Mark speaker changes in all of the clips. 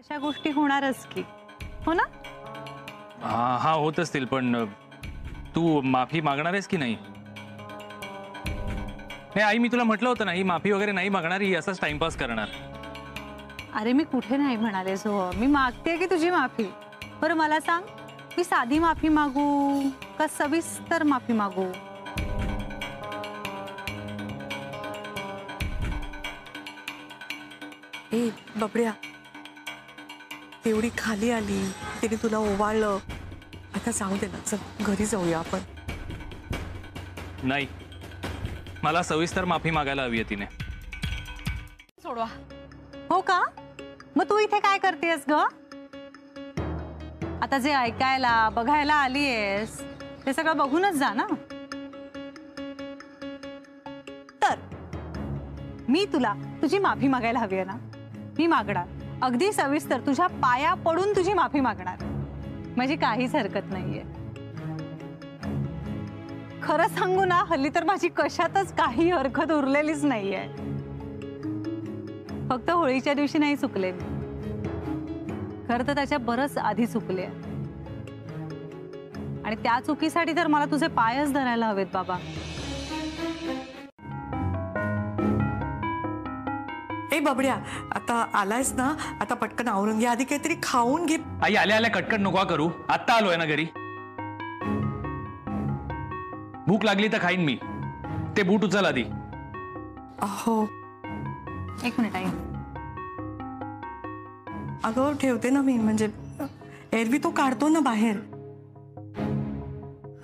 Speaker 1: अशा गोष्टी होणारच की, हो ना?
Speaker 2: हा हा होत असतील, पण तू माफी मागणार आहेस की नाही? नाही आई, मी तुला म्हटलं होतं ना, ही माफी वगैरे नाही मागणार, ही असंच टाइमपास करणार.
Speaker 1: अरे मी कुठे नाही म्हणाले सो, मी मागते की तुझी माफी. बरं मला सांग, मी साधी माफी मागू का सविस्तर माफी मागू?
Speaker 3: ए बबड्या, एवढी खाली आली, तिने तुला ओवाळलं, आता जाऊ दे ना, चल घरी जाऊया आपण.
Speaker 2: नाही, मला सविस्तर माफी मागायला हवी आहे तिने.
Speaker 1: सोडवा. हो का? मग तू इथे काय करतेस ग? आता जे ऐकायला बघायला आलीयस ते सगळं बघूनच जा ना. तर मी तुला तुझी माफी मागायला हवी आहे ना, मी मागणार अगदी सविस्तर, तुझ्या पाया पडून तुझी माफी मागणार. माझी काहीच हरकत नाहीये. खरं सांगू ना, हल्ली तर माझी कशातच काही हरकत उरलेलीच नाहीये. फक्त होळीच्या दिवशी नाही चुकले मी, खरं तर त्याच्या बरंच आधी चुकले, आणि त्या चुकीसाठी तर मला तुझे पायच धरायला हवेत बाबा.
Speaker 3: ए बबड्या, आता आलायस ना, आता पटकन आवरून घे, आधी काहीतरी खाऊन घे.
Speaker 2: आई आल्या आल्या कटकट नको करू, आत्ता आलोय ना घरी. भूक लागली तर खाईन मी. ते बूट उचल आधी.
Speaker 3: हो
Speaker 1: एक मिनिट आई.
Speaker 3: अगं ठेवते ना मी, म्हणजे एरवी तो काढतो ना बाहेर.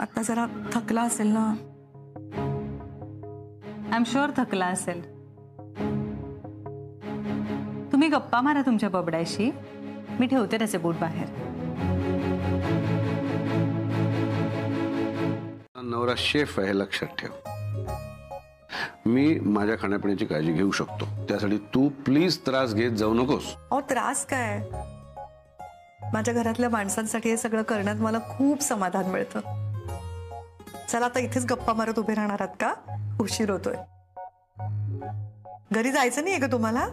Speaker 3: आता जरा थकला असेल ना.
Speaker 1: आय एम शुअर थकला असेल. तुम्ही गप्पा मारा तुमच्या बबड्याशी, मी ठेवते त्याचे बूट बाहेर.
Speaker 4: नवरा शेफ आहे, लक्षात ठेव. मी माझ्या खाण्यापिण्याची काळजी घेऊ शकतो, त्यासाठी तू प्लीज त्रास घेत जाऊ नकोस.
Speaker 3: अहो त्रास काय, माझ्या घरातल्या माणसांसाठी हे सगळं करण्यात मला खूप समाधान मिळतं. चला आता इथेच गप्पा मारत उभे राहणार आहात का? उशीर होतोय. घरी जायचं नाहीये का तुम्हाला?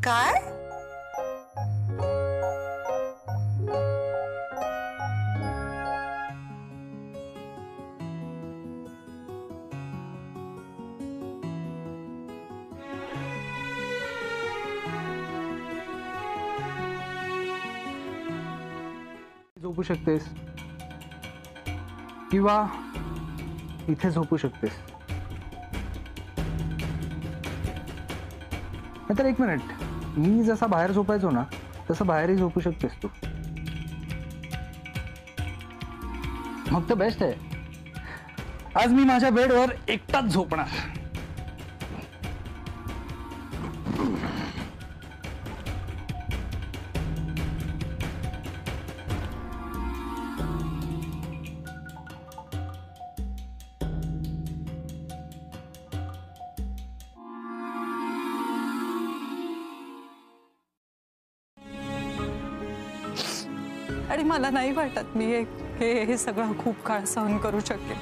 Speaker 3: काय?
Speaker 5: झोपू शकतेस किंवा इथे झोपू शकतेस. नाहीतर एक मिनिट, मी जसा बाहेर झोपायचो ना तसं बाहेरही झोपू शकतेस तू. मग तर बेस्ट आहे. आज मी माझ्या बेडवर एकटाच झोपणार.
Speaker 3: आणि मला नाही वाटत मी हे सगळं खूप काळ सहन करू शकेन.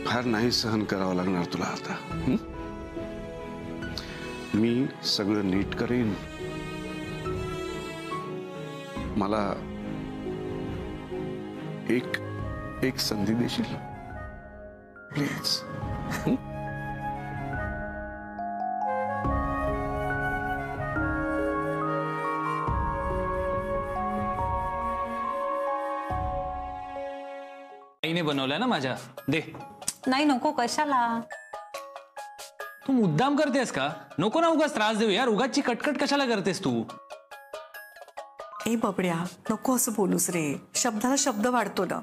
Speaker 4: फार नाही सहन करावं लागणार तुला आता. मी सगळं नीट करेन. मला एक संधी देशील प्लीज?
Speaker 2: आईने बनवलंय ना माझ्या, दे.
Speaker 1: नाही नको, कशाला?
Speaker 2: तू मुद्दाम करतेस का? नको ना उगाच त्रास देऊ यार, उगाचची कटकट कशाला करतेस तू?
Speaker 3: ए बबड्या, नको असं बोलूस रे, शब्दाला शब्द वाढतो ना.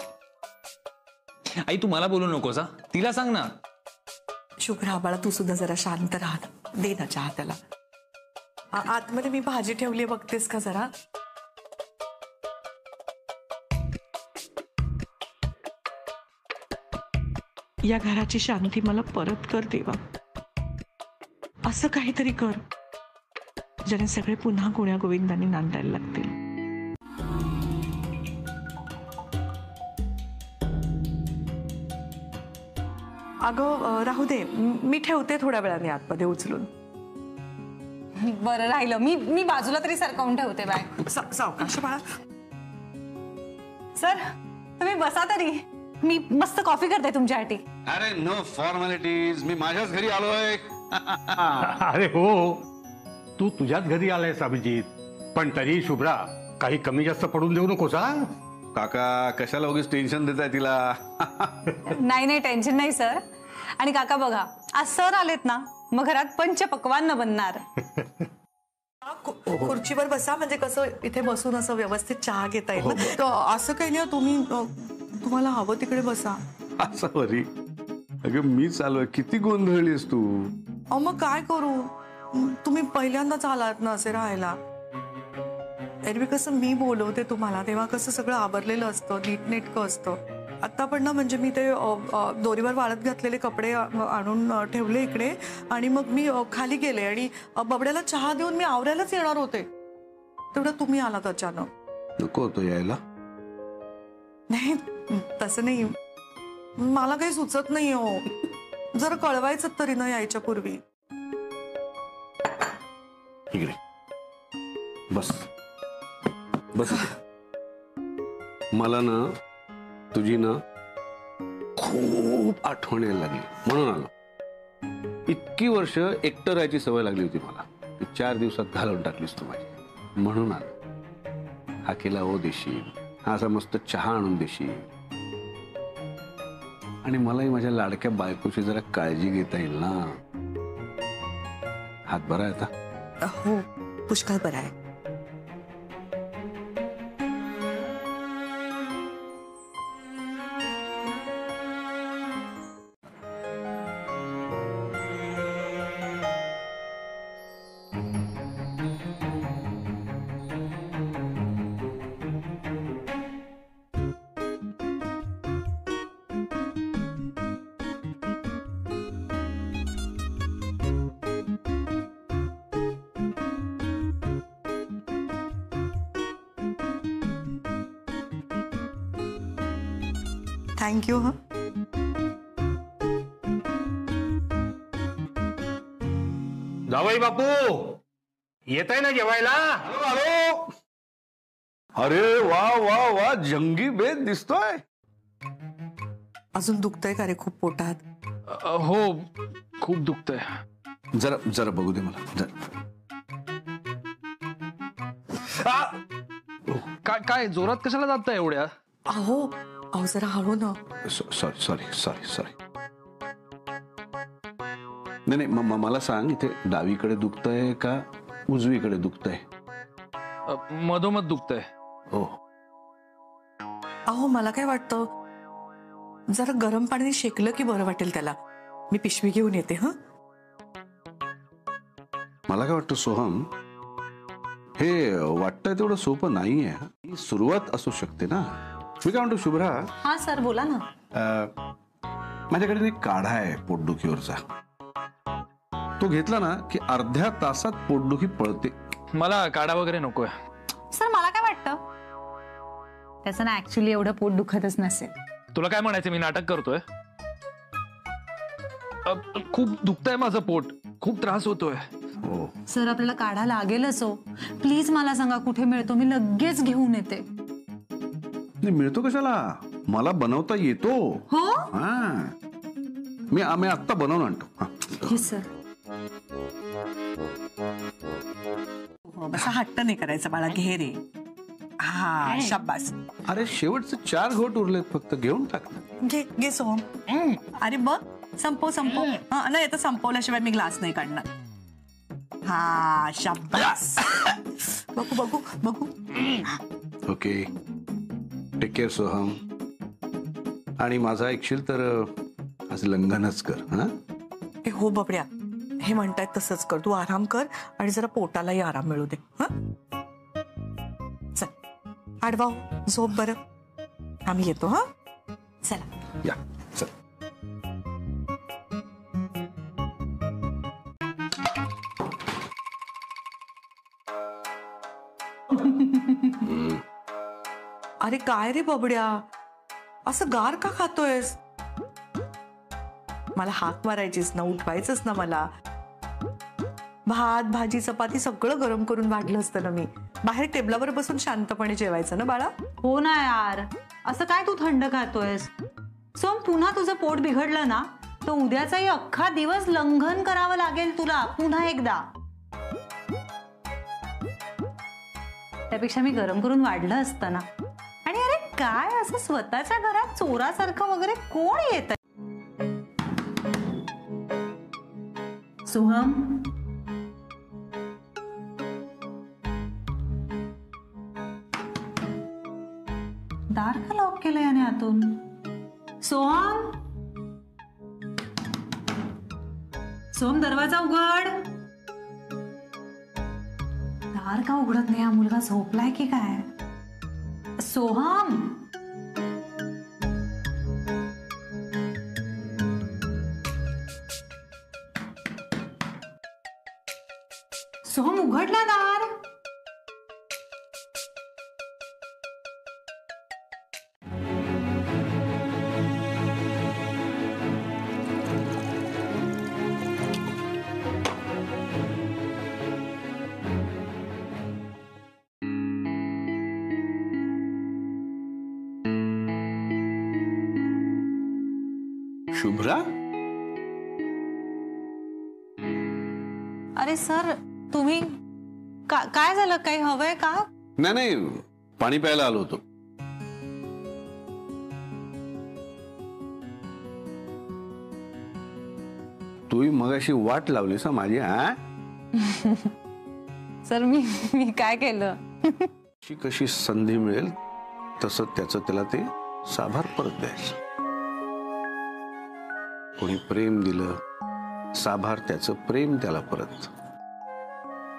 Speaker 2: आई तू मला बोलू नकोस हा, तिला सांग ना.
Speaker 3: शुभ्रा बाळा, तू सुद्धा जरा शांत राहा ना. दे ना चहा त्याला. आतमध्ये मी भाजी ठेवली, बघतेस का जरा? या घराची शांती मला परत कर देवा. असं काहीतरी कर ज्याने सगळे पुन्हा गुण्या गोविंदांनी नांदायला लागतील. अगं राहू दे, मी ठेवते थोड्या वेळाने आतमध्ये उचलून.
Speaker 1: बरं राहिलं, मी बाजूला तरी सरकवून ठेवते बॅग.
Speaker 3: सावकाश बाळा.
Speaker 1: सर तुम्ही बसा तरी, मी मस्त कॉफी करते तुमच्यासाठी.
Speaker 4: अरे नो फॉर्मॅलिटीज, मी माझ्याच घरी आलोय.
Speaker 6: अरे हो, तू तुझ्याच घरी आलायस अभिजित, पण तरी शुभ्रा काही कमी जास्त पडून देऊ नकोस हा.
Speaker 4: काका कशाला उगीच टेन्शन देताय तिला.
Speaker 1: नाही टेन्शन नाही सर. आणि काका बघा, आज सर आलेत ना, मग घरात पंचपक्वान्न बनणार.
Speaker 3: खुर्चीवर बसा, म्हणजे कसं इथे बसून असं व्यवस्थित चहा घेता येईल ना. तर असं काही नाही, तुम्ही तुम्हाला हवं तिकडे बसा.
Speaker 4: असं बरी. अगं मी चालू, किती गोंधळलीस तू.
Speaker 3: मग काय करू, तुम्ही पहिल्यांदाच आलात ना असे राहायला. एरवी कसं मी बोलवते तुम्हाला तेव्हा कसं सगळं आवरलेलं असतं, नीटनेटकं असतं. आता पण ना, म्हणजे मी ते दोरीवर वाळत घातलेले कपडे आणून ठेवले इकडे, आणि मग मी खाली गेले आणि बबड्याला चहा देऊन मी आवरायलाच येणार होते, तेवढं तुम्ही आलात अचानक.
Speaker 4: नको होतं यायला.
Speaker 3: नाही तसं नाही, मला काही सुचत नाही हो. जर कळवायचं तरी ना यायच्या पूर्वी.
Speaker 4: इकडे बस बस. मला ना तुझी ना खूप आठवण यायला लागली म्हणून आलो. इतकी वर्ष एकटं राहायची सवय लागली होती मला, 4 दिवसात घालवून टाकलीस तू माझी, म्हणून आलो. हा केला ओ देशील, हा असा मस्त चहा आणून देशील, आणि मलाही माझ्या लाडक्या बायकोची जरा काळजी घेता येईल ना. हात बरा आहे आता.
Speaker 3: हो पुष्कळ बरं आहे. थँक्यू. हा
Speaker 6: जावई बापू येत आहे ना जेवायला.
Speaker 4: हॅलो. अरे वा वा वा, जंगी बेद दिसतोय.
Speaker 3: अजून दुखतंय का रे खूप पोटात?
Speaker 2: हो खूप दुखतंय.
Speaker 4: जरा जरा बघू दे मला जरा.
Speaker 2: काय जोरात कशाला जाताय एवढ्या?
Speaker 3: अहो जरा हळू ना.
Speaker 4: Sorry sorry sorry sorry. नाही मला सांग, इथे डावीकडे दुखतंय का उजवीकडे दुखतंय?
Speaker 2: मधोमध दुखतंय.
Speaker 4: हो.
Speaker 3: अहो मला काय वाटतं, जरा गरम पाण्याने शेकलं की बरं वाटेल त्याला. मी पिशवी घेऊन येते. हा
Speaker 4: मला काय वाटतं सोहम, हे वाटतंय तेवढं सोपं नाहीये. ही सुरुवात असू शकते ना. मी काय म्हणतो शुभ्रा,
Speaker 1: हा सर बोला ना.
Speaker 4: माझ्याकडे एक काढा आहे पोटदुखीवरचा. तो घेतला ना की अर्ध्या तासात पोटदुखी पळते.
Speaker 2: मला काढा वगैरे नकोय.
Speaker 1: सर मला काय वाटतं, त्याचं ना ऍक्च्युली एवढं पोट दुखतच नसेल.
Speaker 2: तुला काय म्हणायचं, मी नाटक करतोय? खूप दुखतंय माझं पोट, खूप त्रास होतोय.
Speaker 4: हो.
Speaker 1: सर आपल्याला काढा लागेलच हो. प्लीज मला सांगा कुठे मिळतो, मी लगेच घेऊन येते.
Speaker 4: नाही मिळतो कशाला, मला बनवता येतो.
Speaker 1: हो
Speaker 4: हा मी आत्ता बनवून आणतो. हा
Speaker 1: येस सर.
Speaker 3: असा हट्ट नाही करायचा बाळा, घे रे. हा शाबास.
Speaker 4: अरे शेवटचे 4 घोट उरलेत फक्त, घेऊन टाक.
Speaker 3: घे घे सोहम. अरे बघ, संपव. हा नाही, आता संपवल्याशिवाय मी ग्लास नाही काढणार. हा शाबास. बघू.
Speaker 4: Okay, take care Soham. आणि माझा ऐकशील तर आज लंघनच कर. हा
Speaker 3: हो बबड्या, हे म्हणतायत तसंच कर. तू आराम कर आणि जरा पोटालाही आराम मिळू दे. हा चल आडवा हो, झोप बरं. आम्ही येतो. हा चला
Speaker 4: या चल.
Speaker 3: अरे काय रे बबड्या, असं गार का खातोयस? मला हाक मारायचीस ना, उठवायचंच ना मला. भात भाजी चपाती सगळं गरम करून वाढलं असतं ना मी. बाहेर टेबलावर बसून शांतपणे जेवायचं ना बाळा.
Speaker 1: हो ना यार, असं काय तू थंड खातोयस? सोम, पुन्हा तुझं पोट बिघडलं ना तर उद्याचाही अख्खा दिवस लंघन करावं लागेल तुला पुन्हा एकदा. त्यापेक्षा मी गरम करून वाढलं असतं ना. आणि अरे काय असं स्वतःच्या घरात चोरासारखं वगैरे कोण येत? सोहम, दार का लॉक केलं याने आतून? सोहम, सोहम दरवाजा उघड. दार का उघडत नाही? हा मुलगा झोपलाय की काय? सोहम, सोहम उघडला दार.
Speaker 4: शुभ्रा,
Speaker 1: अरे सर, तुम्ही काय झालं? काही हवंय का?
Speaker 4: नाही नाही, पाणी प्यायला आलो होतो. तू मगाशी वाट लावलीस माझी. हा
Speaker 1: सर, मी काय केलं?
Speaker 4: कशी संधी मिळेल तसं त्याचं त्याला ते साभार परत द्यायचं. कोणी प्रेम दिलं, साभार त्याचं प्रेम त्याला परत.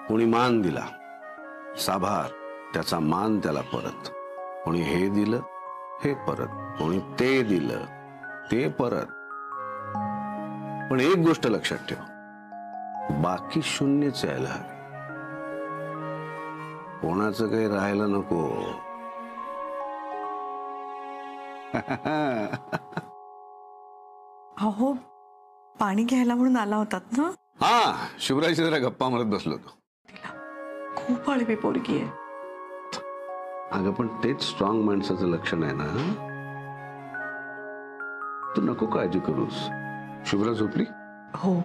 Speaker 4: कोणी मान दिला, साभार त्याचा मान त्याला परत. कोणी हे दिलं, हे परत. कोणी ते दिलं, ते परत. पण एक गोष्ट लक्षात ठेव, बाकी शून्यच यायला हवे. कोणाचं काही राहायला नको.
Speaker 3: अहो, पाणी घ्यायला म्हणून आला होतात ना?
Speaker 4: हा, शिवराजशी जरा गप्पा मारत बसलो होतो.
Speaker 3: तिला खूप हळवी पोरगी आहे.
Speaker 4: अगं पण तेच स्ट्रॉंग माणसाचं लक्षण आहे ना. तू नको काळजी करूस. शुभ्रा झोपली?
Speaker 3: हो,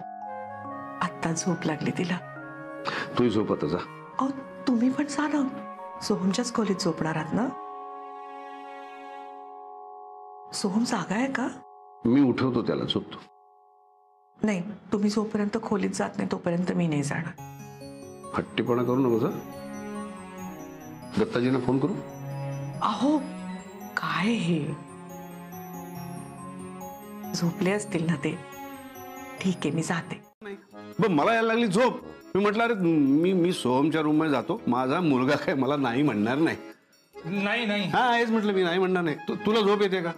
Speaker 3: आत्ता झोप लागली तिला.
Speaker 4: तूही झोप आता जा.
Speaker 3: अहो, तुम्ही पण जा ना. सोहमच्याच खोलीत झोपणार आहात ना? सोहम जागा आहे का?
Speaker 4: मी उठवतो त्याला, झोपतो.
Speaker 3: नाही, तुम्ही जोपर्यंत खोलीत जात नाही तोपर्यंत मी नाही जाणार.
Speaker 4: हट्टीपणा करू नको जा. दत्ताजींना फोन करू?
Speaker 3: अहो, काय हे, झोपले असतील ना ते. ठीक आहे, मी जाते.
Speaker 4: मला यायला लागली झोप. मी म्हटलं अरे मी सोहमच्या रूम मध्ये जातो. माझा मुलगा काय मला नाही म्हणणार नाही.
Speaker 2: नाही नाही
Speaker 4: हा, हेच म्हटलं, मी नाही म्हणणार नाही. तुला झोप येते का?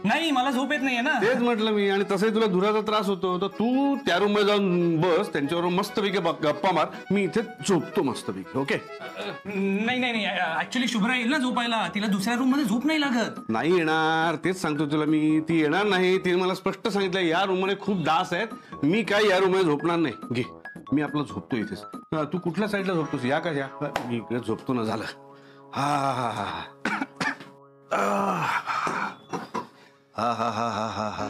Speaker 2: नाही, मला झोप येत नाहीये ना.
Speaker 4: तेच म्हटलं मी. आणि तसंही तुला धुराचा त्रास होतो, तर तू त्या रूम मध्ये जाऊन बस, त्यांच्याबरोबर मस्तपैकी गप्पा मार. मी इथे झोपतो मस्तपैकी. ओके?
Speaker 2: नाही नाही नाही, ऍक्च्युली शुभ्रा येईल ना झोपायला. तिला दुसऱ्या रूम मध्ये झोप नाही लागत.
Speaker 4: नाही येणार, तेच सांगतो तुला मी. ती येणार नाही. तिने मला स्पष्ट सांगितलं या रूम मध्ये खूप डास आहेत, मी काय या रूम मध्ये झोपणार नाही. घे, मी आपलं झोपतो इथेच. तू कुठल्या साईडला झोपतोस? या का? या, मी इकडे झोपतो ना. झालं. हा हा हा हा हा हा हा हा हा हा.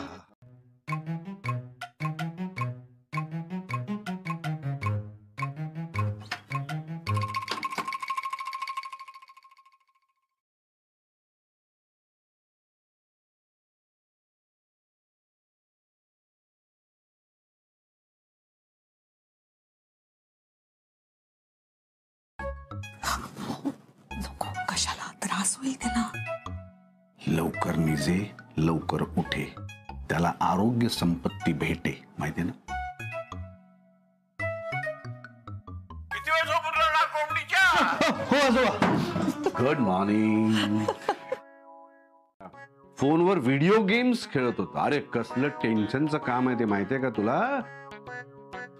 Speaker 3: कशाला त्रास होईल त्याला?
Speaker 4: लवकर निजे, लवकर उठे, त्याला आरोग्य संपत्ती भेटे. माहिती ना? किती वेळ झोपून राहणार कोंबडीच्या?
Speaker 5: हो आजोबा.
Speaker 4: Good morning. फोनवर व्हिडिओ गेम्स खेळत होता. अरे कसलं टेन्शनचं काम आहे ते माहितीये का तुला?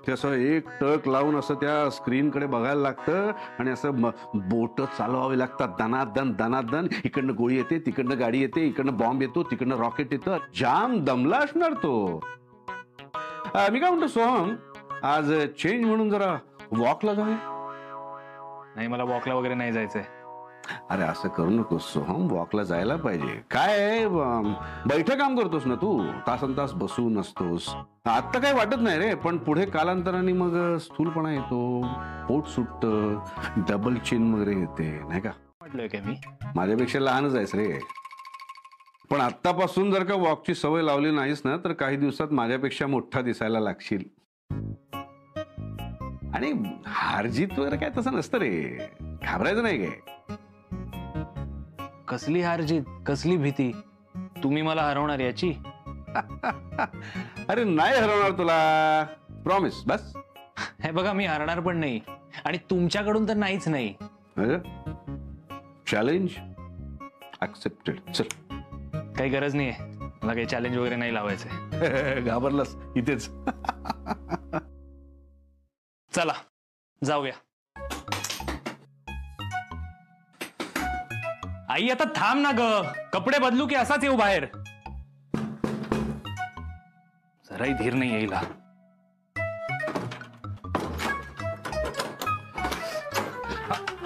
Speaker 4: ते असं एक टक लावून असं त्या स्क्रीनकडे बघायला लागतं आणि असं बोट चालवावी लागतात दनादन दनादन. इकडनं गोळी येते, तिकडनं गाडी येते, इकडनं बॉम्ब येतो, तिकडनं रॉकेट येतं. जाम दमला असणार तो. मी काय म्हणतो सोहम, आज चेंज म्हणून जरा वॉकला जाऊया.
Speaker 2: नाही, मला वॉकला वगैरे नाही जायचंय.
Speaker 4: अरे असं करू नकोस सोहम, वॉकला जायला पाहिजे. काय आहे, बैठं काम करतोस ना तू, तासन तास बसून असतोस. आत्ता काही वाटत नाही रे, पण पुढे कालांतराने मग स्थूलपणा येतो, पोट सुटतं, डबल चिन वगैरे येते, नाही का?
Speaker 2: म्हटलंय काय मी?
Speaker 4: माझ्यापेक्षा लहानच आहेस रे, पण आत्तापासून जर का वॉकची सवय लावली नाहीस ना, तर काही दिवसात माझ्यापेक्षा मोठा दिसायला लागशील. आणि हारजीत वगैरे काय तसं नसतं रे, घाबरायचं नाही काय.
Speaker 2: कसली हारजीत, कसली भीती? तुम्ही मला हरवणार याची?
Speaker 4: अरे नाही हरवणार तुला, प्रॉमिस. बस
Speaker 2: हे बघा, मी हरणार पण नाही आणि तुमच्याकडून तर नाहीच नाही.
Speaker 4: Challenge accepted. चल.
Speaker 2: काही गरज नाहीये, मला काही चॅलेंज वगैरे नाही लावायचंय.
Speaker 4: घाबरलास इथेच.
Speaker 2: चला जाऊया. आई आता थांब ना ग, कपडे बदलू की असाच येऊ बाहेर? जराही धीर नाही येईल.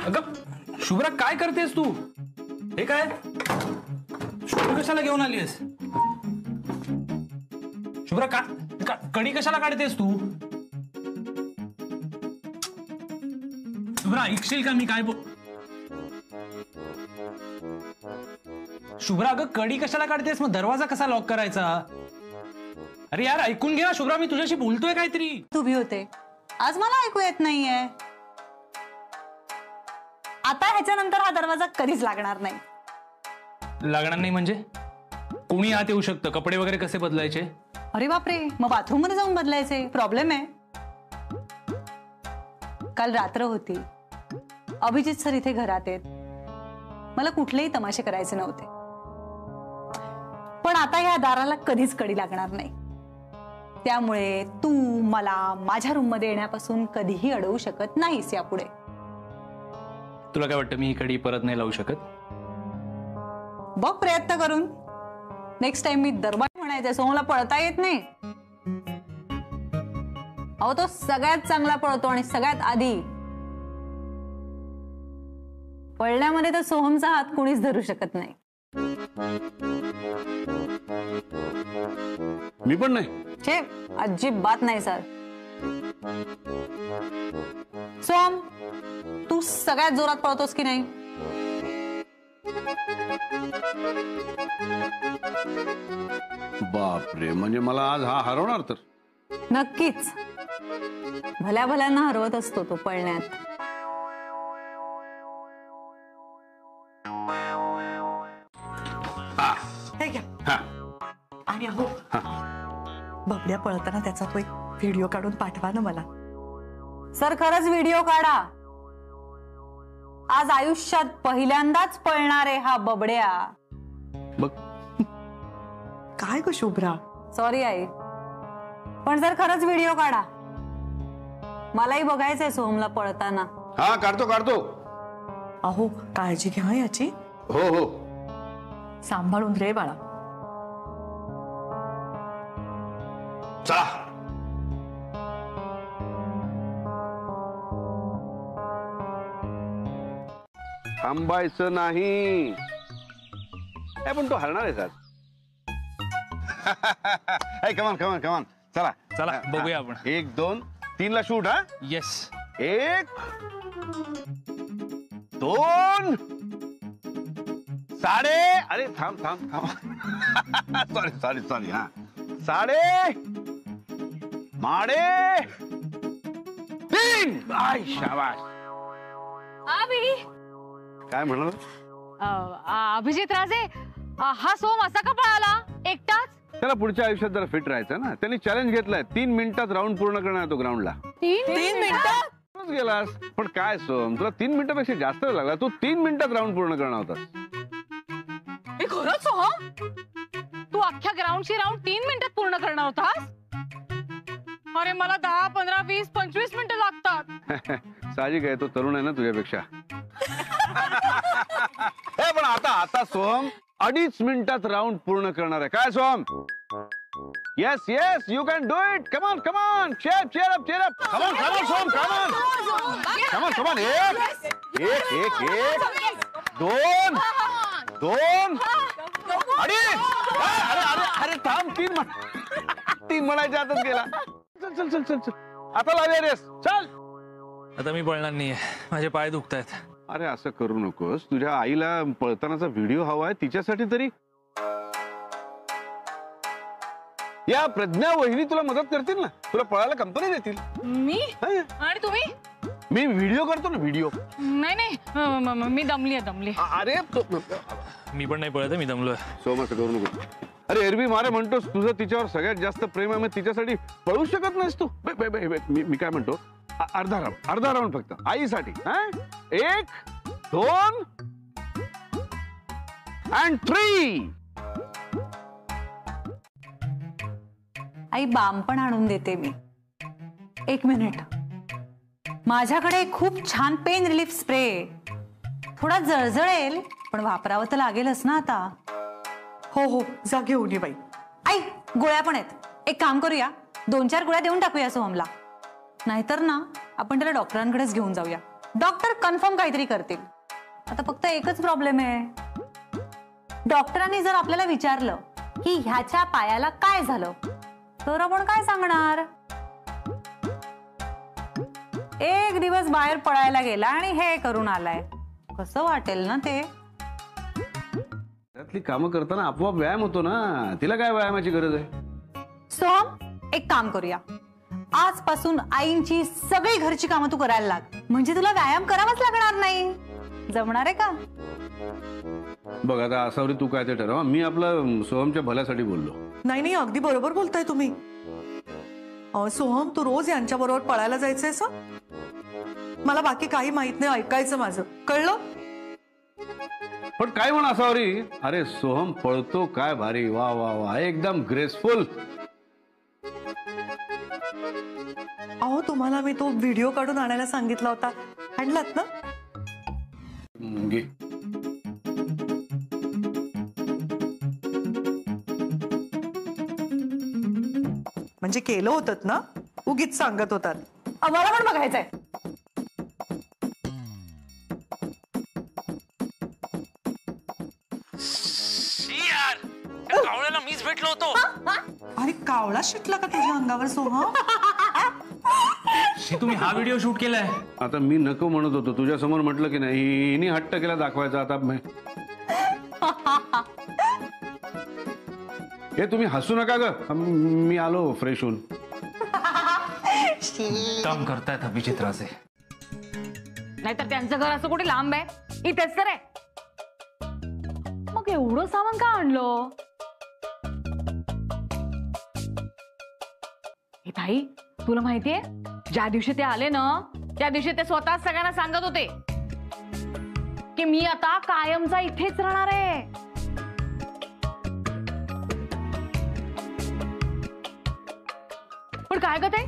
Speaker 2: अगं शुभ्रा, काय करतेस तू? हे काय कशाला घेऊन आलीस? शुभ्रा, कडी कशाला काढतेस तू? शुभ्रा, ऐकशील का मी काय शुभ्रा, अगं कडी कशाला काढतेस? मग दरवाजा कसा लॉक करायचा? अरे यार ऐकून घे ना शुभ्रा, मी तुझ्याशी बोलतोय काहीतरी.
Speaker 1: तू भी होते, आज मला ऐकू येत नाहीये. आता ह्याच्यानंतर हा दरवाजा कधीच लागणार नाही.
Speaker 2: लागणार नाही म्हणजे? कोणी आत येऊ शकतं, कपडे वगैरे कसे बदलायचे?
Speaker 1: अरे बापरे, मग बाथरूम मध्ये जाऊन बदलायचे? प्रॉब्लेम आहे. काल रात्र होती, अभिजित सर इथे घरात आहेत, मला कुठलेही तमाशे करायचे नव्हते. पण आता या दाराला कधीच कडी लागणार नाही. त्यामुळे तू मला माझ्या रूम मध्ये येण्यापासून कधीही अडवू शकत नाहीस यापुढे.
Speaker 2: तुला काय वाटतं, मी ही कडी परत नाही लावू शकत?
Speaker 1: बघ प्रयत्न करून. नेक्स्ट टाइम मी दरबार म्हणायचं, सोहमला पळता येत नाही. अहो तो सगळ्यात चांगला पळतो आणि सगळ्यात आधी. पळण्यामध्ये तर सोहमचा हात कोणीच धरू शकत नाही.
Speaker 4: मी पण नाही.
Speaker 1: छे, अजिबात नाही सर. सोहम, तू सगळ्यात जोरात पळतोस की नाही?
Speaker 4: बापरे, म्हणजे मला आज हा हरवणार तर?
Speaker 1: नक्कीच. भल्या भल्यांना हरवत असतो तो पळण्यात.
Speaker 3: हे घ्या.
Speaker 4: हा.
Speaker 3: आणि अहो, बबड्या पळताना त्याचा तो एक व्हिडिओ काढून पाठवा ना मला.
Speaker 1: सर खरंच व्हिडिओ काढा. आज आयुष्यात पहिल्यांदाच पळणारे हा बबड्या.
Speaker 4: बघ.
Speaker 3: काय ग शुभ्रा?
Speaker 1: सॉरी आई, पण जर खरंच व्हिडिओ काढा. मलाही बघायचंय सोहमला पळताना.
Speaker 4: हा, काढतो काढतो.
Speaker 3: अहो काळजी घ्या हं याची.
Speaker 4: हो हो.
Speaker 3: सांभाळून रे बाळा.
Speaker 4: चला. थांबायचं नाही. पण तो हरणार आहे आज. कमान कमान कमान. चला
Speaker 2: चला बघूया आपण.
Speaker 4: 1 2 3 ला शूट. हा
Speaker 2: येस.
Speaker 4: 1 2 साडे. अरे थांब थांब थांब. Sorry sorry sorry. हा साडे माडे 3. आय शाबाश. काय म्हणाल?
Speaker 7: अभिजित राजे, हा सोम असा का पळाला एकटाच?
Speaker 4: त्याला पुढच्या आयुष्यात जरा फिट राहायचं ना. त्यांनी चॅलेंज घेतलाय 3 मिनिटात राऊंड पूर्ण करणार तो ग्राउंडला.
Speaker 7: 3 मिनिटं
Speaker 4: गेलास. पण काय सोम, तुला 3 मिनिटापेक्षा जास्त वेळ लागला. तू 3 मिनिटात राऊंड पूर्ण करणार होतास.
Speaker 7: हे खरंच सोहम? तू अख्ख्या ग्राउंडची राऊंड 3 मिनिटात पूर्ण करणार होतास? अरे मला 10 15 20 25 मिनिटं लागतात.
Speaker 4: साहजिक आहे, तो तरुण आहे ना तुझ्यापेक्षा. पण आता सोहम 2.5 मिनिटात राऊंड पूर्ण करणार आहे. काय Soham? Yes, yes, you can do it. Come on, come on. Cheer up, cheer up, cheer up. Come on, Soham, come on. Come on, come on. एक. दोन. अरे थांब, तीन म्हणायच्या आतच गेला. चल. आता लावूया रेस. चल.
Speaker 2: आता मी पळणार नाहीये, माझे पाय दुखतायत.
Speaker 4: अरे असं करू नकोस. तुझ्या आईला पळतानाचा व्हिडिओ हवाय, तिच्यासाठी तरी या प्रज्ञा वहिनी तुला मदत करतील ना, तुला पळायला कंपनी देतील.
Speaker 7: मी आणि तुम्ही?
Speaker 4: मी व्हिडिओ करतो ना, व्हिडिओ.
Speaker 7: नाही मी दमली.
Speaker 4: अरे
Speaker 2: मी पण नाही पळत, मी दमलोय.
Speaker 4: सोम असं करू नको. अरे एरवी मारे म्हणतोस, तुझं तिच्यावर सगळ्यात जास्त प्रेम आहे, मग तिच्यासाठी पळू शकत नाहीस तू. मी काय म्हणतो, अर्धा राऊंड फक्त आईसाठी. 1 2 and 3.
Speaker 1: आई बाम पण आणून देते मी. 1 मिनिट. माझ्याकडे एक खूप छान पेन रिलीफ स्प्रे. थोडा जळजळेल पण वापरावं तर लागेलच ना आता.
Speaker 3: हो जा घेऊन ये बाई.
Speaker 1: आई गोळ्या पण आहेत. एक काम करूया, 2-4 गोळ्या देऊन टाकूया सोहमला. नाहीतर ना आपण त्याला डॉक्टरांकडेच घेऊन जाऊया. डॉक्टर कन्फर्म काहीतरी करतील. आता फक्त एकच प्रॉब्लेम आहे. डॉक्टरांनी जर आपल्याला विचारलं की ह्याच्या पायाला काय झालं, तर आपण काय सांगणार? एक दिवस बाहेर पळायला गेला आणि हे करून आलाय. कसं वाटेल ना ते?
Speaker 4: घरातली कामं करताना आपोआप व्यायाम होतो ना. तिला काय व्यायामाची गरज आहे?
Speaker 1: सोहम एक काम करूया, आजपासून आईंची सगळी घरची कामं तू करायला लाग. म्हणजे तुला व्यायाम करावाच लागणार नाही. जमणार आहे का?
Speaker 4: बघ आता असावरी तू काय ते ठरवा. मी आपलं सोहमच्या भल्यासाठी बोललो.
Speaker 3: नाही अगदी बरोबर बोलताय तुम्ही. सोहम तू रोज यांच्या बरोबर पळायला जायचंय सा? मला बाकी काही माहित नाही, ऐकायचं माझं, कळलं?
Speaker 4: पण काय म्हणा असावरी, अरे सोहम पळतो काय भारी. वा वा वा, एकदम ग्रेसफुल.
Speaker 3: अहो तुम्हाला मी तो व्हिडिओ काढून आणायला सांगितला होता, आणलात ना?
Speaker 4: घे.
Speaker 3: म्हणजे केलं होतं ना, उगीच सांगत होतात.
Speaker 1: आम्हाला पण बघायचंय.
Speaker 2: कावळ्याला मीच भेटलो होतो.
Speaker 3: अरे कावळा शिटला का तुझ्या अंगावर सोहम?
Speaker 2: तुम्ही हा व्हिडिओ शूट केलाय?
Speaker 4: आता मी नको म्हणत होतो, तुझ्या समोर म्हटलं की नाही, हिने हट्ट केला दाखवायचा. आता हे तुम्ही हसू नका ग, मी आलो फ्रेश होऊन.
Speaker 2: काम करतायत अभिचित्राचे.
Speaker 7: नाहीतर त्यांचं घर असं कुठे लांब आहे, इथेच तर आहे. मग एवढं सामान का आणलं? हे ताई, तुला माहितीये, ज्या दिवशी ते आले ना, त्या दिवशी ते स्वतः सगळ्यांना सांगत होते की मी आता कायमचा इथेच राहणार आहे. पण काय ग ते,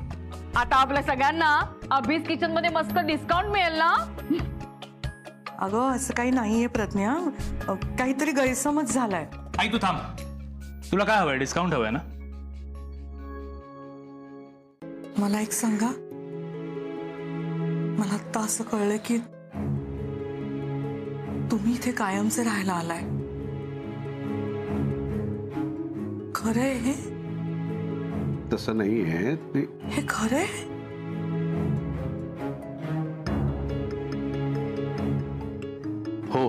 Speaker 7: आता आपल्या सगळ्यांना अभिज किचन मध्ये मस्त डिस्काउंट मिळेल ना?
Speaker 3: अगं असं काही नाहीये प्रज्ञा, काहीतरी गैरसमज झालाय.
Speaker 2: आई तू थांब, तुला काय हवंय? डिस्काउंट हवंय ना?
Speaker 3: मला एक सांगा, मला आता असं कळलं की तुम्ही इथे कायमचे राहायला आलाय. खरंय हे?
Speaker 4: तसं नाही आहे
Speaker 3: हे खरंय?
Speaker 4: हो.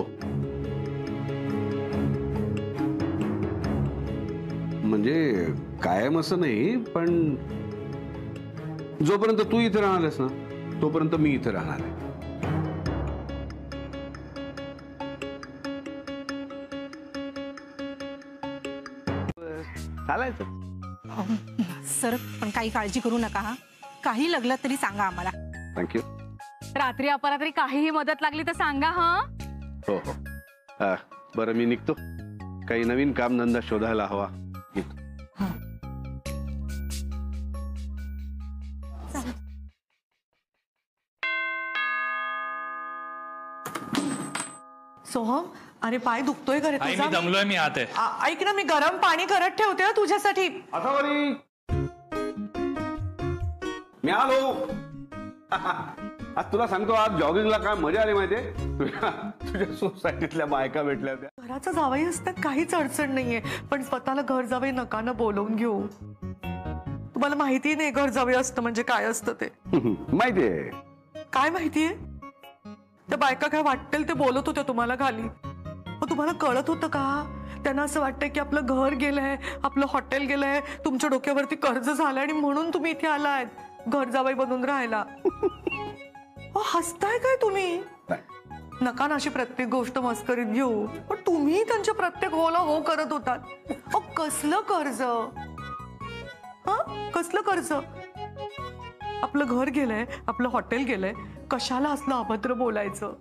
Speaker 4: म्हणजे कायम असं नाही, पण जोपर्यंत तू इथे राहणार आहेस ना, तोपर्यंत मी इथे राहणार आहे. चालायचं.
Speaker 8: सर पण काही काळजी करू नका हा. काही लागलं तरी सांगा आम्हाला.
Speaker 4: थँक्यू.
Speaker 7: रात्री अपरात्री काहीही मदत लागली तर सांगा हा.
Speaker 4: हो हो. बरं मी निघतो, काही नवीन कामधंदा शोधायला हवा.
Speaker 3: सोहम अरे पाय दुखतोय का रे
Speaker 2: आई
Speaker 3: तुझा?
Speaker 2: मी दमलोय, मी आत आहे.
Speaker 3: ऐक ना, मी गरम पाणी करत ठेवते हं तुझ्यासाठी.
Speaker 4: आता बरी मी आलो. आज तुला सांगतो, आज जॉगिंगला काय मजा आली माहितीये. तुझ्या सोसायटीतल्या बायका भेटल्या होत्या.
Speaker 3: घराचं जावई असतात काहीच अडचण नाहीये, पण स्वतःला घर जावई नका ना बोलवून घेऊ. तुम्हाला माहिती नाही घर जावई असतं म्हणजे काय असतं ते.
Speaker 4: माहितीये.
Speaker 3: काय माहितीये? त्या बायका काय वाटेल ते बोलत होत्या तुम्हाला खाली. मग तुम्हाला कळत होतं का? त्यांना असं वाटतंय की आपलं घर गेलंय, आपलं हॉटेल गेलंय, तुमच्या डोक्यावरती कर्ज झालंय आणि म्हणून तुम्ही इथे आलायत घर जावई बनून राहायला. हसताय काय तुम्ही? नका ना अशी प्रत्येक गोष्ट मस्करीत घेऊ. पण तुम्ही त्यांच्या प्रत्येक होला हो करत होतात. कसलं कर्ज? कसलं कर्ज? आपलं घर गेलंय, आपलं हॉटेल गेलंय, कशाला असलं अभद्र बोलायचं?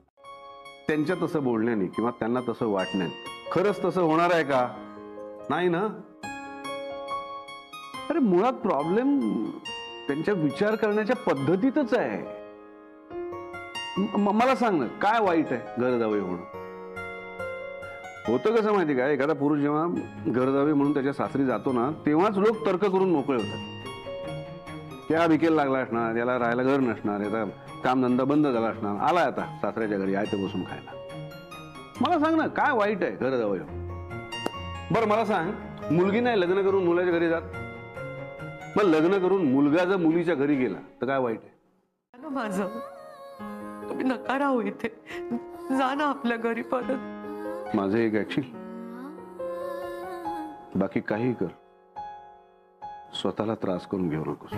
Speaker 4: त्यांच्या तसं बोलण्याने किंवा त्यांना तसं वाटण्याने खरंच तसं होणार आहे का? नाही ना. अरे मुळात प्रॉब्लेम त्यांच्या विचार करण्याच्या पद्धतीतच आहे. मला सांग ना, काय वाईट आहे घर जावई होणं? होतं कसं माहिती का, एखादा पुरुष जेव्हा घर जावई म्हणून त्याच्या सासरी जातो ना, तेव्हाच लोक तर्क करून मोकळे होतात. त्या भिकेला लागला असणार, याला राहायला घर नसणार, याचा कामधंदा बंद झाला असणार, आलाय आता सासऱ्याच्या घरी आयतं बसून खायला. मला सांग ना, काय वाईट आहे घर जावई? बरं मला सांग, मुलगी नाही लग्न करून मुलाच्या घरी जात, मग लग्न करून मुलगा जर मुलीच्या घरी गेला तर काय वाईट आहे?
Speaker 3: माझं तुम्ही नका राहू इथे, जा ना आपल्या घरी परत.
Speaker 4: माझं एक ऐकशील? बाकी काही कर, स्वतःला त्रास करून घेऊ नकोस.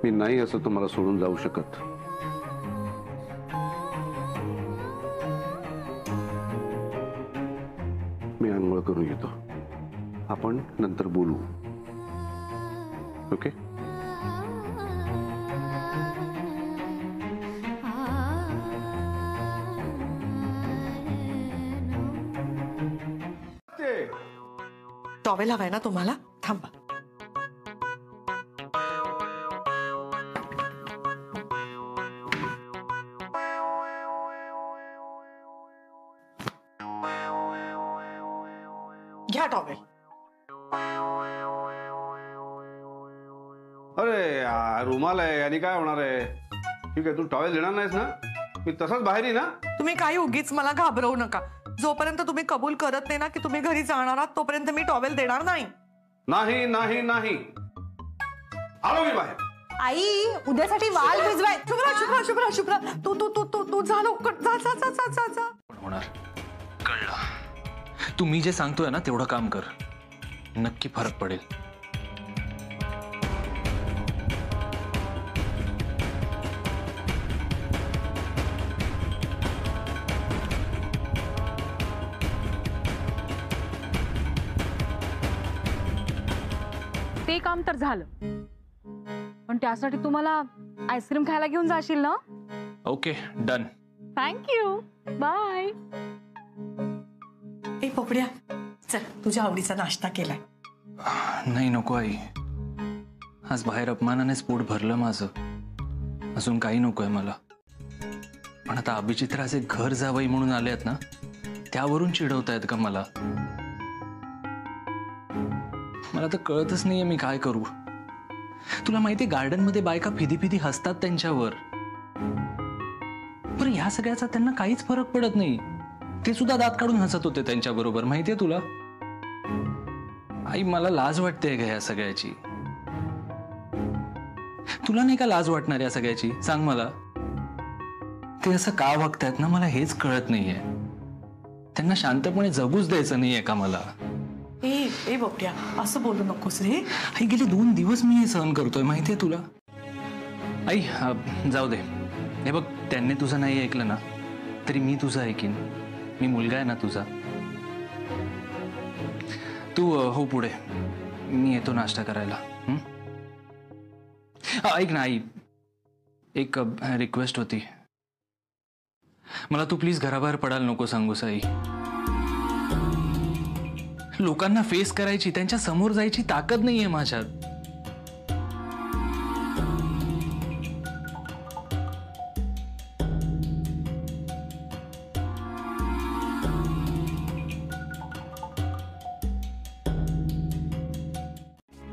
Speaker 4: मी नाही असं तुम्हाला सोडून जाऊ शकत. मी आंघोळ करून येतो, आपण नंतर बोलू. ओके?
Speaker 3: टॉवेल हवाय ना तुम्हाला? थांबा. घ्या टॉवेल.
Speaker 4: अरे रुमाल आहे आणि काय होणार आहे? ठीक आहे, तू टॉवेल देणार नाहीस ना? मी तसाच बाहेर येईन ना.
Speaker 3: तुम्ही काही उगीच मला घाबरवू नका. जोपर्यंत तुम्ही कबूल करत नाही ना की तुम्ही घरी जाणार आहात, तोपर्यंत मी टॉवेल देणार नाही.
Speaker 4: नाही नाही नाही, आलो मी बाहेर.
Speaker 1: आई उद्यासाठी वाल भिजवाय.
Speaker 3: शुभ्रा शुभ्रा शुभ्रा शुभ्रा, तू तू तू तू तू जा लवकर, जा जा जा जा जा जा.
Speaker 2: होणार, कळलं. तू मी जे सांगतोय ना तेवढं काम कर, नक्की फरक पडेल.
Speaker 7: ते काम तर झालं, पण त्यासाठी तुम्हाला आईस्क्रीम खायला घेऊन जाशील ना?
Speaker 2: Okay, done.
Speaker 7: Thank you, bye.
Speaker 3: ए पोपड्या, चल तुझ्या आवडीचा नाश्ता केलाय.
Speaker 2: नाही नको आई, आज बाहेर अपमानानेच पोट भरलं माझं. अजून काही नकोय मला. पण आता अभिचित्राचे घर जावई म्हणून आले आहेत ना, त्यावरून चिडवतायत का मला? मला तर कळतच नाहीये मी काय करू. तुला माहिती, गार्डन मध्ये बायका फिदी फिदी हसतात त्यांच्यावर. पण या सगळ्याचा त्यांना काहीच फरक पडत नाही. ते सुद्धा दात काढून हसत होते त्यांच्या बरोबर. माहितीये तुला? आई मला लाज वाटते का या सगळ्याची? तुला नाही का लाज वाटणार या सगळ्याची? सांग मला. ते असं का वागतायत ना, मला हेच कळत नाहीये. त्यांना शांतपणे जगूच द्यायचं नाहीये का मला?
Speaker 3: ए ए पोपड्या, असं बोलू नकोस रे.
Speaker 2: आई गेले 2 दिवस मी हे सहन करतोय, माहितीये तुला? आई जाऊ दे. हे बघ, त्यांनी तुझं नाही ऐकलं ना तरी मी तुझं ऐकीन. मी मुलगा आहे ना तुझा. तू हो पुढे, मी येतो नाश्ता करायला. ऐक ना आई, एक रिक्वेस्ट होती. मला तू प्लीज घराबाहेर पडायला नको सांगूस आई. लोकांना फेस करायची, त्यांच्या समोर जायची ताकद नाहीये माझ्यात.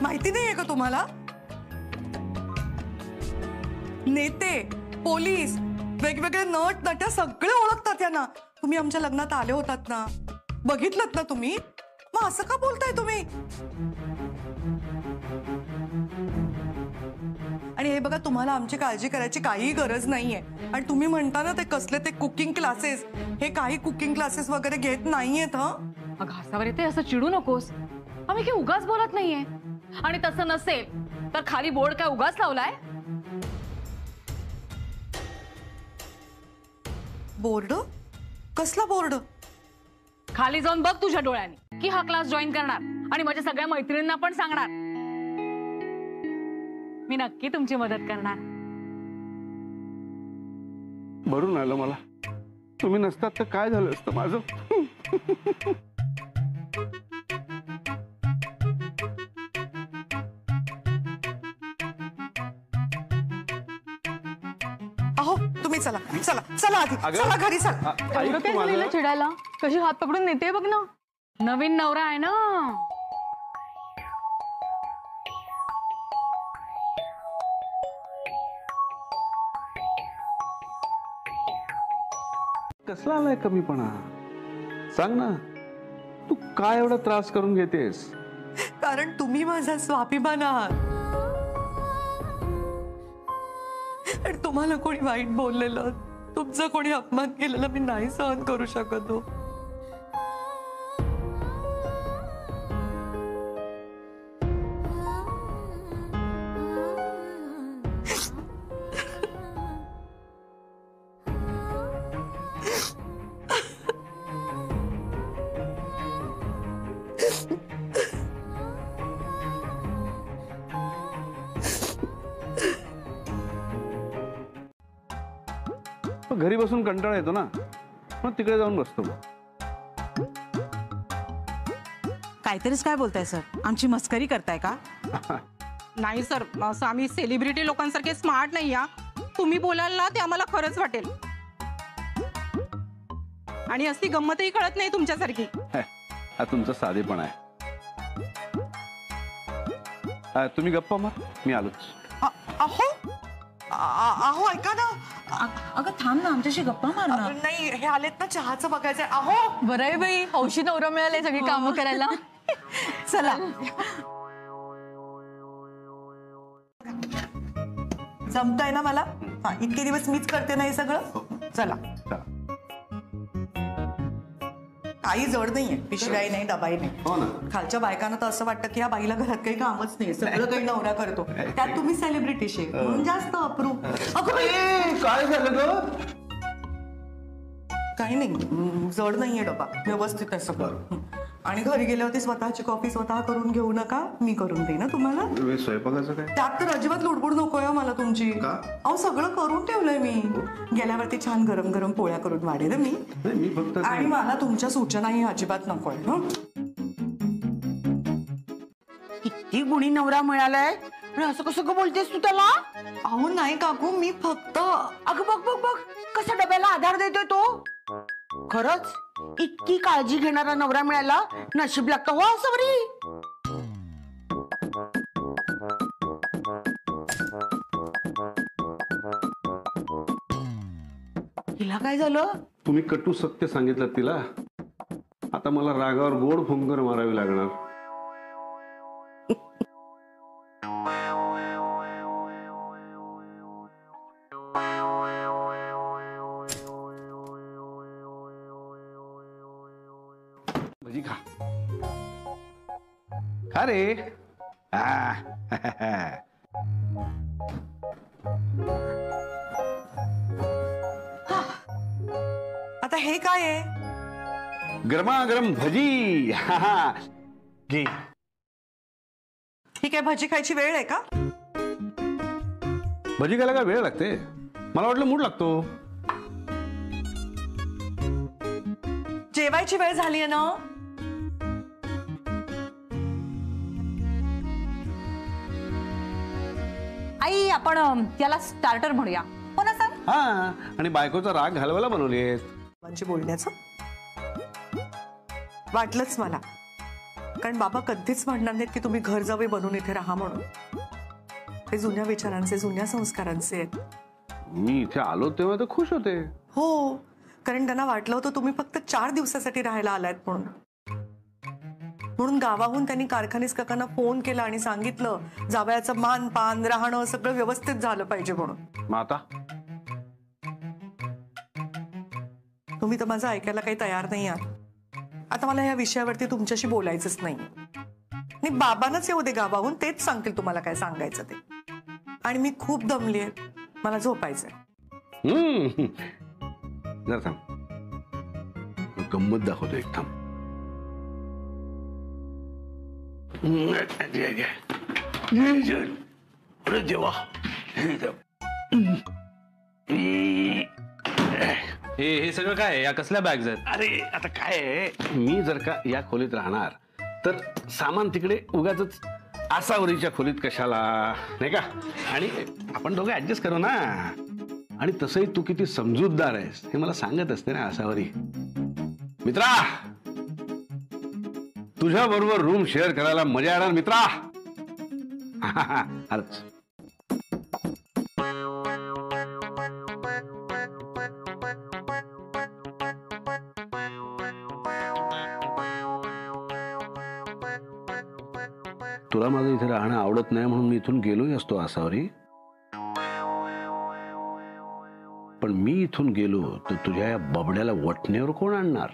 Speaker 3: माहिती नाहीये का तुम्हाला? नेते, पोलीस, वेगवेगळे नट नट्या सगळे ओळखतात यांना. तुम्ही आमच्या लग्नात आले होतात ना, बघितलं ना तुम्ही, मग असं का बोलताय तुम्ही? आणि हे बघा, तुम्हाला आमची काळजी करायची काही गरज नाहीये. आणि तुम्ही म्हणता ना ते कसले ते कुकिंग क्लासेस, हे काही कुकिंग क्लासेस वगैरे घेत नाहीयेत.
Speaker 7: अगं हसावर येते, असं चिडू नकोस. आम्ही काही उगाच बोलत नाहीये. आणि तसं नसेल तर खाली बोर्ड काय उगाच लावलाय?
Speaker 3: बोर्ड? कसला बोर्ड?
Speaker 7: खाली जाऊन बघ तुझ्या डोळ्यांनी की हा क्लास जॉईन करणार आणि माझ्या सगळ्या मैत्रिणींना पण सांगणार. मी नक्की तुमची मदत करणार.
Speaker 4: भरून आलं मला. तुम्ही नसतात तर काय झालं असतं माझं.
Speaker 3: अहो तुम्ही चला चला चला आधी चला घरी चला.
Speaker 7: एवढं काय झालेलं चिडायला? कशी हात पकडून नेते बघ ना. नवीन नवरा आहे ना.
Speaker 4: कसला आलाय कमीपणा? सांग ना, तू काय एवढा त्रास करून घेतेस?
Speaker 3: कारण तुम्ही माझा स्वाभिमान आहात. आणि तुम्हाला कोणी वाईट बोललेलं, तुमचा कोणी अपमान केलेला मी नाही सहन करू शकत हो.
Speaker 4: घरी बसून कंटाळा येतो ना, पण तिकडे जाऊन बसतो.
Speaker 8: काहीतरीच काय बोलताय सर? आमची मस्करी करताय का? नाही सर, असं आम्ही सेलिब्रिटी लोकांसारखे स्मार्ट नाही. या तुम्ही बोलाल ना ते आम्हाला खरंच वाटेल. आणि असली गंमतही कळत नाही तुमच्यासारखी.
Speaker 4: हा तुमचा साधेपणा आहे. तुम्ही गप्पा मार, मी आलोच.
Speaker 3: अहो अहो ऐका ना.
Speaker 1: अगं थांब ना, आमच्याशी गप्पा मार ना.
Speaker 3: नाही, हे आलेत ना चहाचं बघायचंय. अहो
Speaker 7: बरं आहे बाई, हौशी नवरा मिळाले सगळी कामं करायला.
Speaker 3: चला. जमतंय ना मला? हा, इतके दिवस मीच करते ना हे सगळं. चला. काही जड नाहीये, पिशव्याही नाही, डबाही नाही.
Speaker 4: हो ना.
Speaker 3: खालच्या बायकांना तर असं वाटतं की या बाईला घरात काही कामच नाही, सगळं काही नवरा करतो. त्यात तुम्ही सेलिब्रिटीशी म्हणून जास्त अप्रूप.
Speaker 4: काय झालं ग?
Speaker 3: काही नाही, जड नाहीये डबा, व्यवस्थित आहे सगळं. आणि घरी गेल्यावरती स्वतःची कॉफी स्वतः करून घेऊ नका, मी करून देईन ना तुम्हाला.
Speaker 4: स्वयंपाकाचं काय?
Speaker 3: त्यात तर अजिबात लुडबुड नकोय मला तुमची. अहो सगळं करून ठेवलंय मी. गेल्यावरती छान गरम गरम पोळ्या करून वाढेल मी.
Speaker 4: मी फक्त
Speaker 3: आणि मला तुमच्या सूचनाही अजिबात नकोय.
Speaker 9: किती गुणी नवरा मिळालाय, पण असं कसं का बोलतेस तू त्याला?
Speaker 3: अहो नाही काकू, मी फक्त.
Speaker 9: अगं बघ बघ बघ, कसा डब्याला आधार देतोय तो. खरंच इतकी काळजी घेणारा नवरा मिळाला नशीब लागतं हो असं बरी. तिला काय झालं?
Speaker 4: तुम्ही कटू सत्य सांगितलं तिला. आता मला रागावर गोड फुंकर मारावी लागणार. भजी खा. खा रे.
Speaker 3: आता हे काय आहे?
Speaker 4: गरमागरम भजी. घे.
Speaker 3: ही काय भजी खायची वेळ आहे का?
Speaker 4: भजी खायला काय वेळ लागते? मला वाटलं मूड लागतो.
Speaker 3: जेवायची वेळ झाली आहे ना.
Speaker 1: आई, आपण याला स्टार्टर म्हणूया, हो ना सर?
Speaker 4: हा, आणि बायकोचा राग घालवायला बनवलीस.
Speaker 3: म्हणजे बोलण्याचं वाटलंच मला. कारण बाबा कधीच म्हणणार नाहीत की तुम्ही घर जावे बनून इथे राहा म्हणून. ते जुन्या विचारांचे, जुन्या संस्कारांचे आहेत.
Speaker 4: मी इथे आलो तेव्हा तर खुश होते.
Speaker 3: हो, कारण त्यांना वाटलं होतं तुम्ही फक्त 4 दिवसासाठी राहायला आलायत म्हणून. म्हणून गावाहून त्यांनी कारखानीस काकांना फोन केला आणि सांगितलं जावयाचं मान पान राहणं सगळं व्यवस्थित झालं पाहिजे म्हणून.
Speaker 4: मग आता
Speaker 3: तुम्ही तर माझं ऐकायला काही तयार नाही आहात. आता मला या विषयावरती तुमच्याशी बोलायचंच नाही. आणि बाबांनाच येऊ दे गावाहून, तेच सांगतील तुम्हाला काय सांगायचं ते. आणि मी खूप दमली आहे, मला झोपायचंय.
Speaker 4: जरा थांब, गंमत दाखवतो एक. थांब. जेव्हा
Speaker 2: हे सगळं काय आहे? या कसल्या बॅग्स आहेत?
Speaker 4: अरे आता काय आहे, मी जर का या खोलीत राहणार तर सामान तिकडे उगाच आसावरीच्या खोलीत कशाला, नाही का? आणि आपण दोघे ऍडजस्ट करू ना. आणि तसंही तू किती समजूतदार आहेस हे मला सांगत असते ना आसावरी. मित्रा, तुझ्या बरोबर रूम शेअर करायला मजा येणार मित्रा. अरेच तुला माझं इथे राहणं आवडत नाही म्हणून मी इथून गेलोही असतो आसावरी. पण मी इथून गेलो तर तुझ्या या बबड्याला वटणीवर कोण आणणार?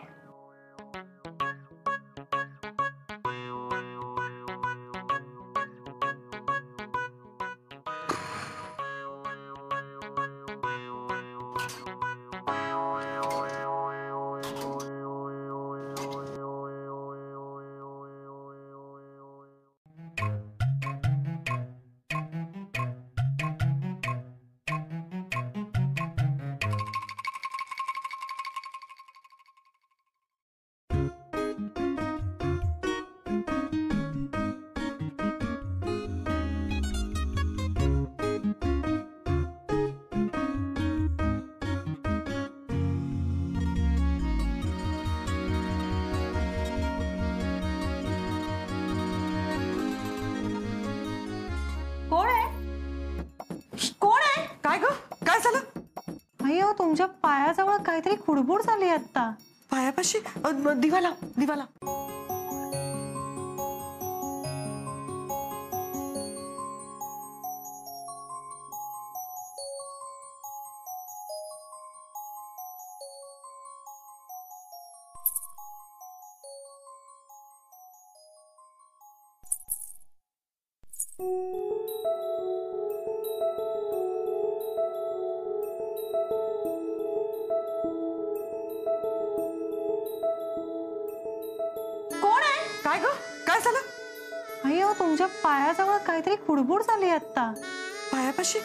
Speaker 1: कोण आहे? कोण आहे?
Speaker 3: काय ग, काय झालं?
Speaker 1: अय्यो, तुमच्या पायाजवळ काहीतरी खुडबुड झाली आता.
Speaker 3: पायापाशी दिवाला दिवाला.
Speaker 1: कोण आहे?
Speaker 3: काय ग, काय झालं?
Speaker 1: अय्यो, तुमच्या पायाजवळ काहीतरी खुडबुड झाली आता.
Speaker 3: पायापाशी